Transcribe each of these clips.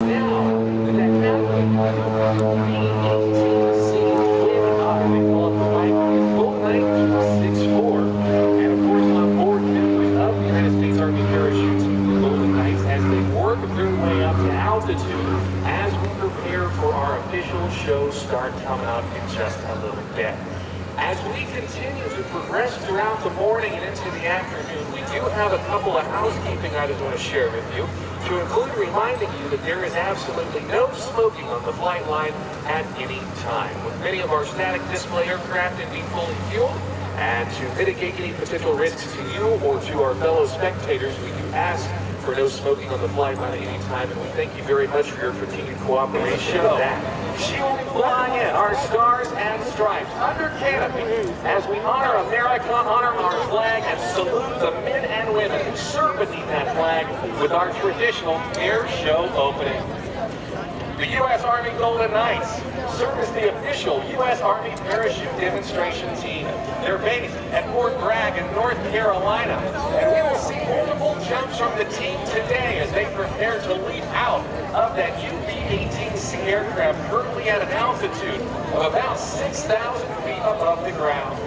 Now, the B-18C Twin Otter, they call it the Langley, full 1964. And of course, on board members of the United States Army parachutes, the Golden Knights, as they work their way up to altitude, as we prepare for our official show start coming up in just a little bit. As we continue to progress throughout the morning and into the afternoon, we do have a couple of housekeeping items I want to share with you, to include reminding you that there is absolutely no smoking on the flight line at any time, with many of our static display aircraft indeed fully fueled. And to mitigate any potential risks to you or to our fellow spectators, we do ask for no smoking on the flight line at any time, and we thank you very much for your continued cooperation with that. She will be flying in our stars and stripes under Canopy as we honor America, honor our flag, and salute the men and women who serve beneath that flag with our traditional air show opening. The U.S. Army Golden Knights serve as the official U.S. Army parachute demonstration team. They're based at Fort Bragg in North Carolina, and we will see multiple jumps from the team today as they prepare to leap out of that B-18C aircraft currently at an altitude of about 6,000 feet above the ground.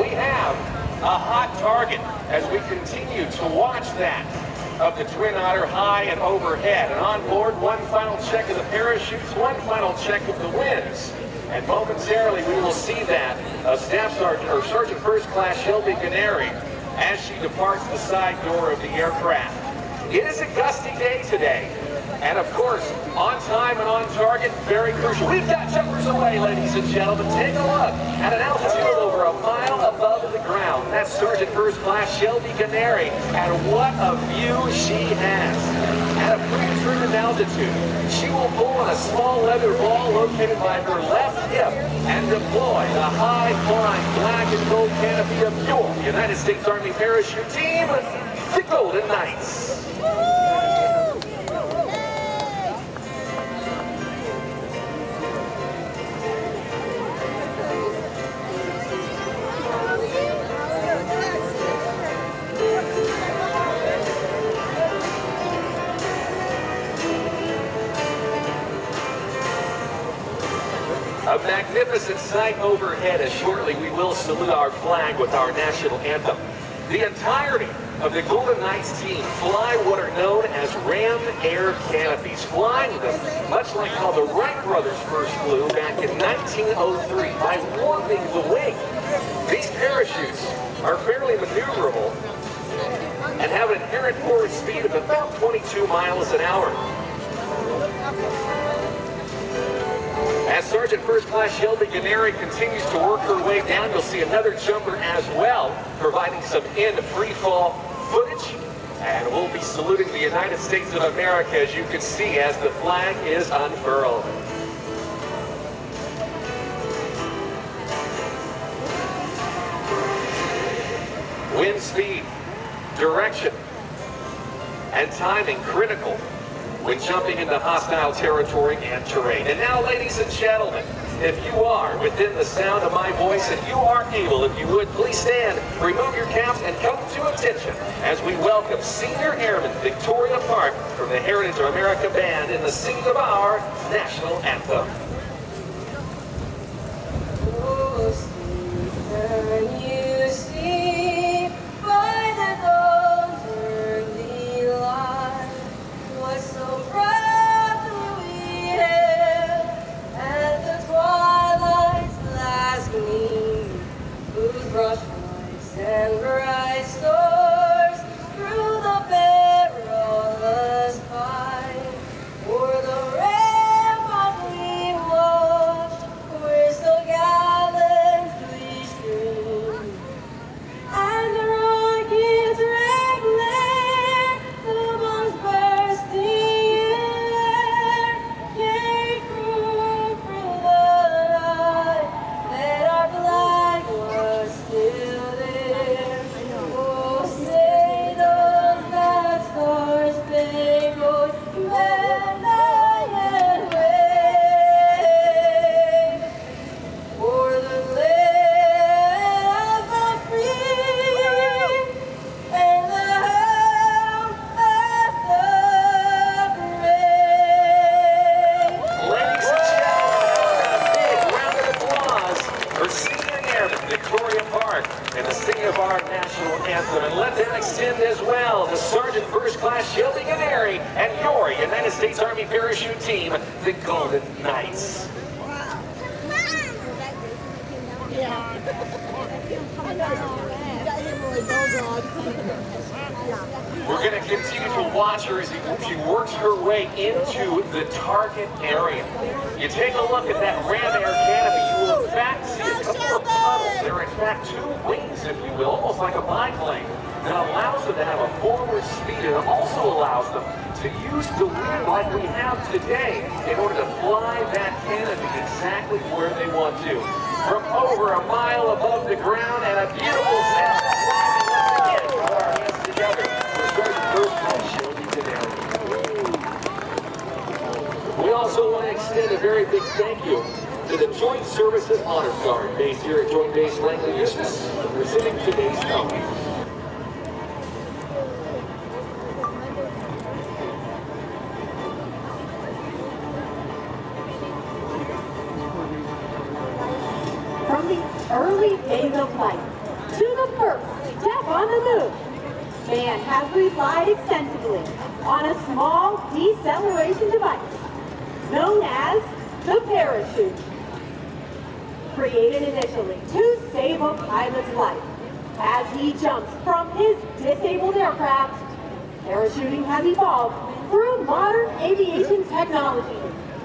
We have a hot target as we continue to watch that of the Twin Otter high and overhead. And on board, one final check of the parachutes, one final check of the winds. And momentarily we will see that of Staff Sergeant, or Sergeant First Class Shelby Canary as she departs the side door of the aircraft. It is a gusty day today. And of course, on time and on target, very crucial. We've got jumpers away, ladies and gentlemen. Take a look at an altitude of over a mile above the ground. That's Sergeant First Class Shelby Canary, and what a view she has. At a predetermined altitude, she will pull on a small leather ball located by her left hip and deploy the high-flying black and gold canopy of your United States Army parachute team, the Golden Knights. A magnificent sight overhead as shortly we will salute our flag with our national anthem. The entirety of the Golden Knights team fly what are known as rammed air canopies, flying them much like how the Wright brothers first flew back in 1903 by warping the wing. These parachutes are fairly maneuverable and have an inherent forward speed of about 22 miles an hour. As Sergeant First Class Shelby Canary continues to work her way down, you'll see another jumper as well, providing some in-free fall footage. And we'll be saluting the United States of America, as you can see, as the flag is unfurled. Wind speed, direction, and timing critical when jumping into hostile territory and terrain. And now, ladies and gentlemen, if you are within the sound of my voice and you are able, if you would, please stand, remove your caps, and come to attention as we welcome Senior Airman Victoria Park from the Heritage of America Band in the singing of our national anthem. Oh, sleep, can you sleep by the dawn's early light? Was so proudly we hailed at the twilight's last gleam, whose brush lights and bright stars through the perilous fight, o'er the rampart we First Class Shelby Canary and your United States Army parachute team, the Golden Knights. We're going to continue to watch her as she works her way into the target area. You take a look at that ram air canopy, you will in fact see a couple of tunnels. There are in fact two wings, if you will, almost like a biplane, that allows them to have a forward speed and also allows them to use the wind like we have today in order to fly that canopy exactly where they want to. From over a mile above the ground and a beautiful sound flying once again. Put our hands together. We're starting first class Shelby Canary. We also want to extend a very big thank you to the Joint Services Honor Guard based here at Joint Base Langley-Eustis, receiving today's trophy. From the early days of life to the first step on the moon, man has relied extensively on a small deceleration device known as the parachute. Created initially to save a pilot's life as he jumps from his disabled aircraft, parachuting has evolved through modern aviation technology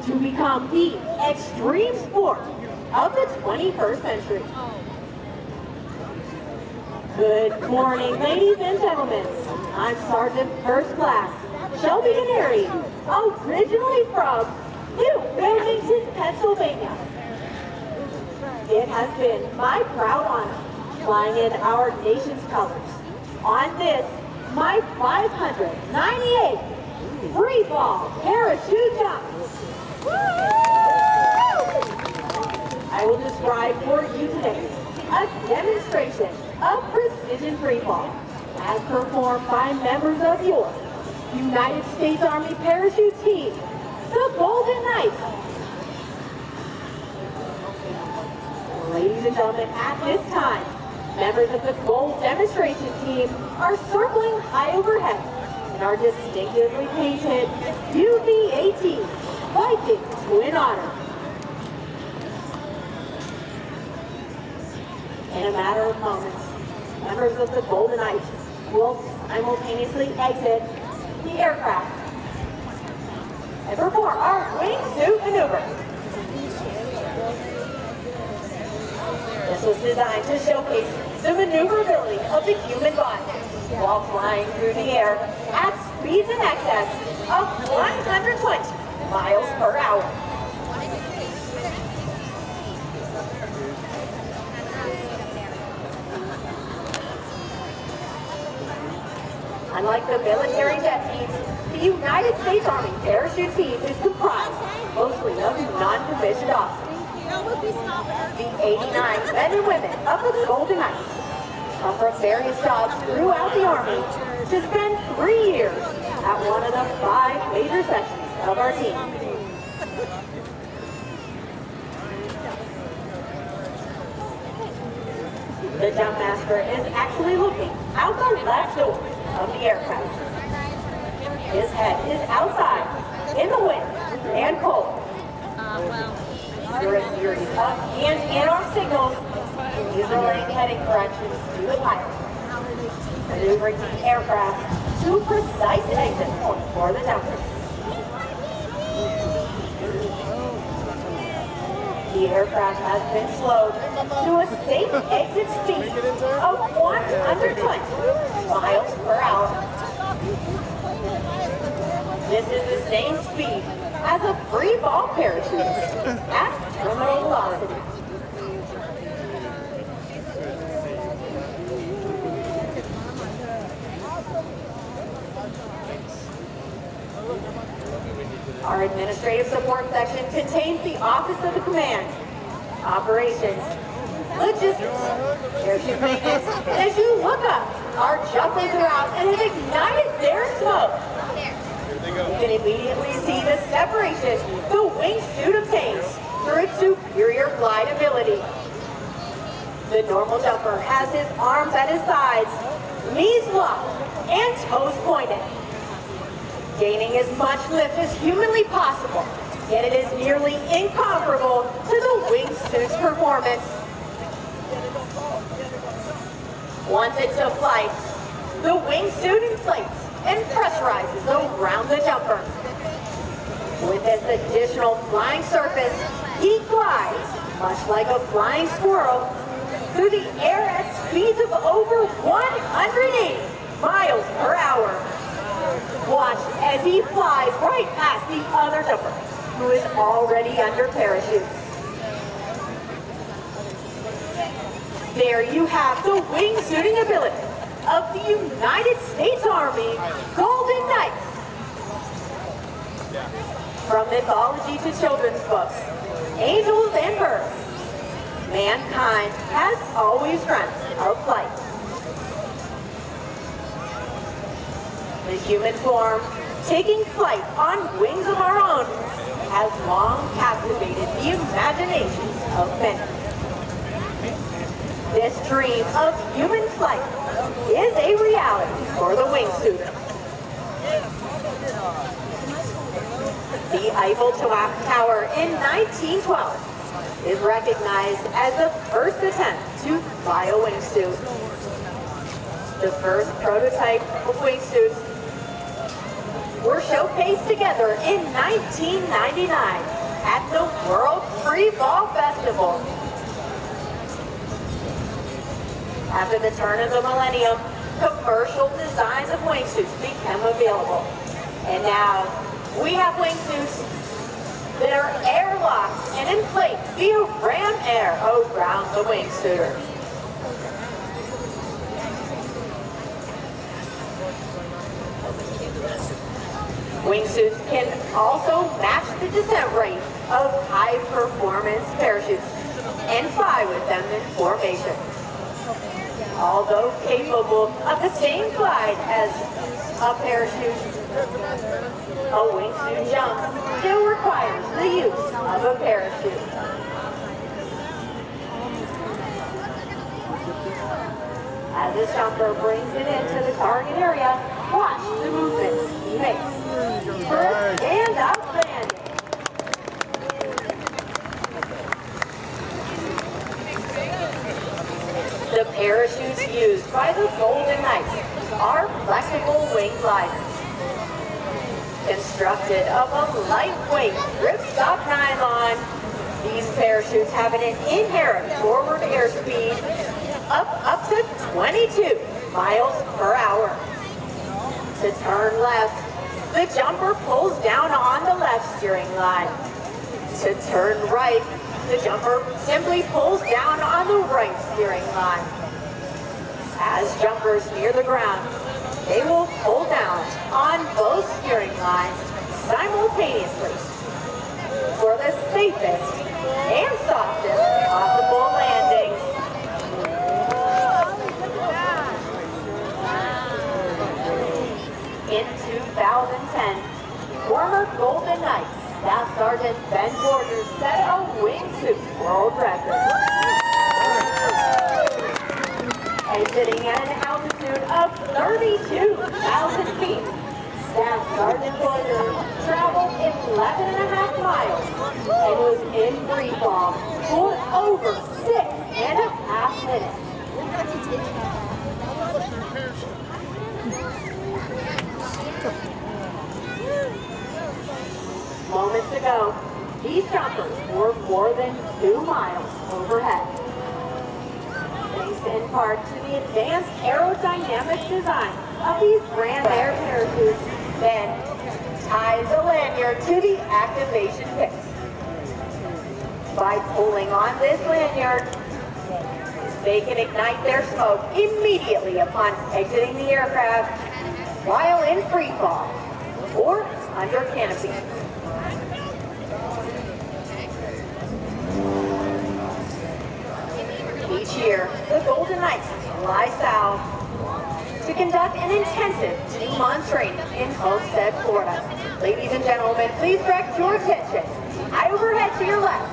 to become the extreme sport of the 21st century. Good morning, ladies and gentlemen. I'm Sergeant First Class Shelby Canary, originally from New Wilmington, Pennsylvania. It has been my proud honor flying in our nation's colors on this, my 598 free fall parachute jump. I will describe for you today a demonstration of precision freefall as performed by members of your United States Army parachute team, the Golden Knights. Ladies and gentlemen, at this time, members of the Gold demonstration team are circling high overhead in our distinctively painted UVAT Viking Twin Otter. In a matter of moments, members of the Golden Knights will simultaneously exit the aircraft and perform our wingsuit maneuver. This was designed to showcase the maneuverability of the human body while flying through the air at speeds in excess of 120 miles per hour. Unlike the military jet teams, the United States Army parachute team is comprised mostly of non-commissioned officers. The 89 men and women of the Golden Knights come from various jobs throughout the Army to spend 3 years at one of the 5 major sections of our team. The jump master is actually looking out the left door of the aircraft. His head is outside in the wind and cold. During a series of and signals, he's relaying heading corrections to the pilot, maneuvering the aircraft to precise exit points for the jumper. The aircraft has been slowed to a safe exit speed of 120 miles per hour. This is the same speed as a free fall parachutist at terminal velocity. Our administrative support section contains the Office of the Command, Operations, Logistics, Airship Maintenance. As you look up, our jumpers are out and have ignited their smoke. You can immediately see the separation the wingsuit obtains through its superior glide ability. The normal jumper has his arms at his sides, knees locked, and toes pointed. gaining as much lift as humanly possible, yet it is nearly incomparable to the wingsuit's performance. Once into flight, the wingsuit inflates and pressurizes around the jumper. With this additional flying surface, he glides, much like a flying squirrel, through the air at speeds of over 180 miles per hour. Watch as he flies right past the other jumper, who is already under parachute. There you have the wingsuiting ability of the United States Army Golden Knights. From mythology to children's books, angels and birds, mankind has always dreamt of flight. The human form, taking flight on wings of our own, has long captivated the imaginations of many. This dream of human flight is a reality for the wingsuiter. The Eiffel Tower in 1912 is recognized as the first attempt to fly a wingsuit. The first prototype of wingsuits were showcased together in 1999 at the World Free Fall Festival. After the turn of the millennium, commercial designs of wingsuits became available. And now, we have wingsuits that are airlocked and inflate via ram air around the wingsuiter. Wingsuits can also match the descent rate of high-performance parachutes and fly with them in formation. Although capable of the same glide as a parachute, a wingsuit jump still requires the use of a parachute. As this jumper brings it into the target area, watch the movements he makes. First, stand-up landing. The parachutes used by the Golden Knights are flexible wing gliders. Constructed of a lightweight ripstop nylon, these parachutes have an inherent forward airspeed up to 22 miles per hour. To turn left, the jumper pulls down on the left steering line. To turn right, the jumper simply pulls down on the right steering line. As jumpers near the ground, they will pull down on both steering lines simultaneously for the safest and softest possible landings. In 2010, former Golden Knights Staff Sergeant Ben Borders set a wingsuit world record. Exiting at an altitude of 32,000 feet, Staff Sergeant Borders traveled 11.5 miles and was in free fall for over 6.5 minutes. Moments ago, these jumpers were more than 2 miles overhead. Thanks in part to the advanced aerodynamic design of these ram air parachutes, Ben ties a lanyard to the activation pin. By pulling on this lanyard, they can ignite their smoke immediately upon exiting the aircraft while in free fall or under canopy. Each year, the Golden Knights fly south to conduct an intensive 2-month training in Homestead, Florida. Ladies and gentlemen, please direct your attention high overhead to your left.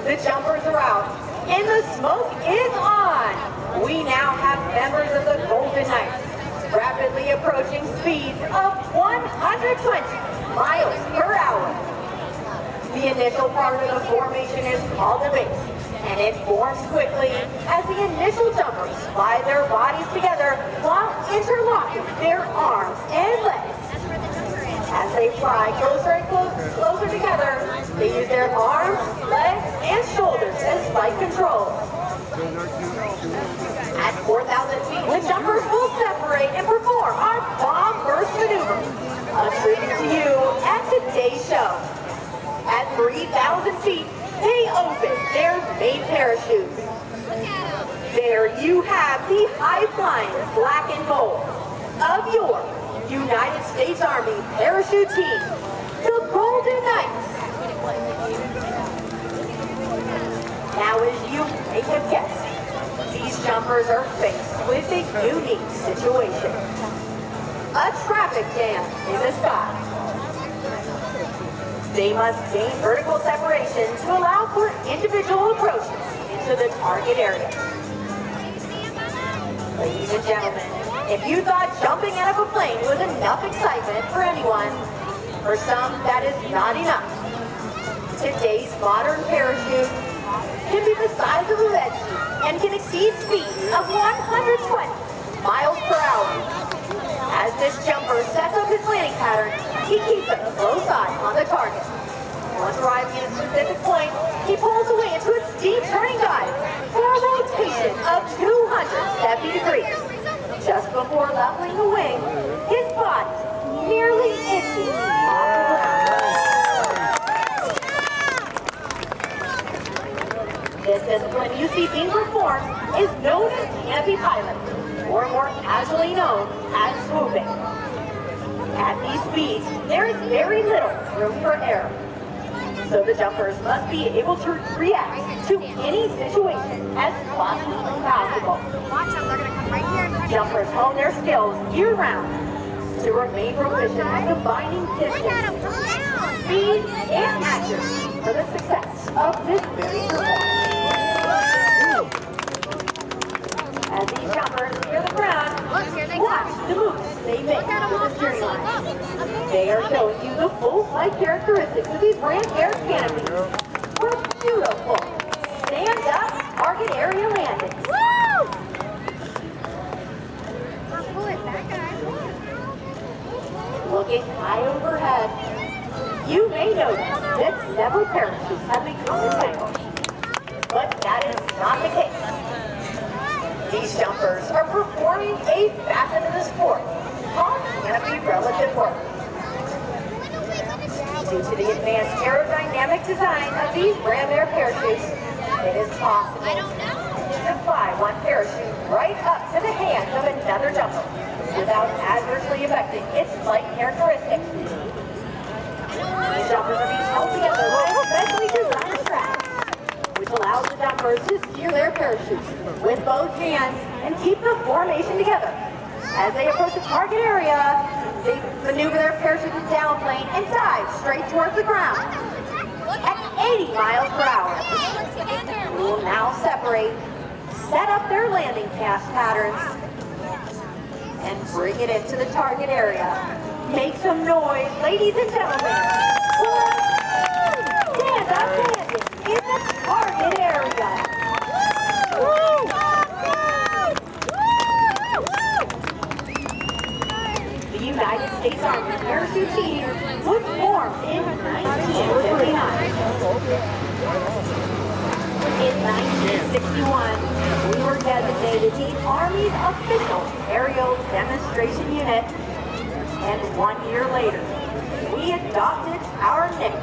The jumpers are out and the smoke is on. We now have members of the Golden Knights rapidly approaching speeds of 120 miles per hour. The initial part of the formation is called a base, and it forms quickly as the initial jumpers slide their bodies together while interlocking their arms and legs. As they fly closer and closer together, they use their arms, legs, and shoulders as flight controls. At 4,000 feet, the jumpers will separate and perform our bomb burst maneuver, a treat to you at today's show. At 3,000 feet, they open their main parachutes. There you have the high-flying black and gold of your United States Army parachute team, the Golden Knights. Now, as you may have guessed, these jumpers are faced with a unique situation. A traffic jam in the sky. They must gain vertical separation to allow for individual approaches into the target area. Ladies and gentlemen, if you thought jumping out of a plane was enough excitement for anyone, for some that is not enough. Today's modern parachute can be the size of a red sheet and can exceed speeds of 120 miles per hour. As this jumper sets up his landing pattern, he keeps a close eye on the target. Once arriving at a specific point, he pulls away into a steep turning dive for a rotation of 270 degrees. Just before leveling the wing, his body nearly inches off the ground. This discipline you see being performed is known as Canopy pilot, or more casually known as swooping. At these speeds, there is very little room for error. So the jumpers must be able to react to any situation as fast as possible. Watch them, they're going to come right here. Jumpers hone their skills year-round to remain proficient at combining distance, speed, and accuracy for the success of this very performance. As these jumpers near the ground, watch the moves they make to the steering line. They are showing you the full flight characteristics of these brand air canopies for beautiful stand-up target area landings. Woo! How cool is that, guy? Looking high overhead, you may notice that several parachutes have become entangled, but that is not the case. These jumpers are performing a facet of the sport called canopy relative work. Due to the advanced aerodynamic design of these brand air parachutes, it is possible to fly one parachute right up to the hands of another jumper without adversely affecting its flight characteristics. These jumpers are being held together by a specially designed strap, which allows the jumpers to steer their parachutes with both hands and keep the formation together. As they approach the target area, they maneuver their parachute to downplane and dive straight towards the ground. At 80 miles per hour, they will now separate, set up their landing patterns, and bring it into the target area. Make some noise, ladies and gentlemen. Stand up landing in the target area. The United States Army parachute team was formed in 1959. In 1961, we were designated the Army's official aerial demonstration unit, and 1 year later, we adopted our name.